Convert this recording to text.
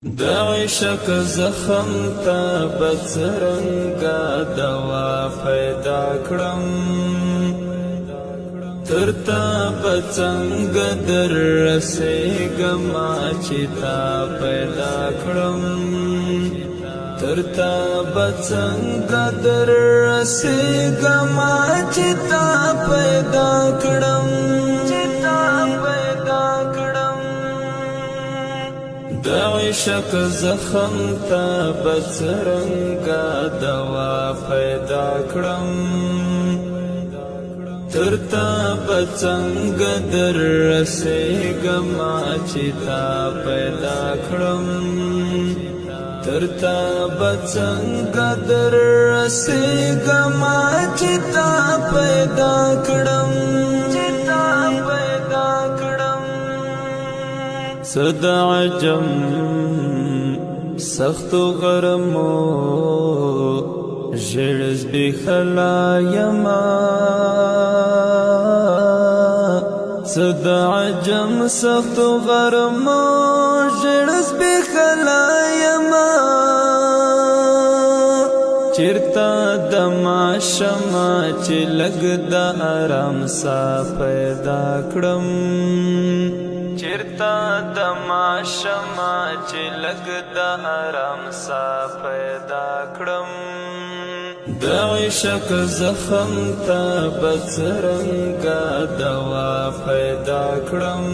د عشق زخم تا بڅرنګا دوا پیدا کړم ترتا بڅنګ در رسېګما چې تا پیدا کړم ترتا بڅنګ در رسېګما چې تا پیدا کړم د عشق زخم تا بڅرنګا دوا پیدا کړم ترتا بڅنګ در رسېګما چې تا پیدا کړم ترتا بڅنګ در رسېګما چې تا پیدا کړم صد عجم سخت غرمو جرز بخلا یما صد عجم سخت غرمو جرز بخلا یما چرتا دما شما چې لګ د آرام سا پیدا کړم چرتا دما شما چې لګ د آرام سا پیدا کړم د عشق زخم تا بڅرنګا دوا پیدا کړم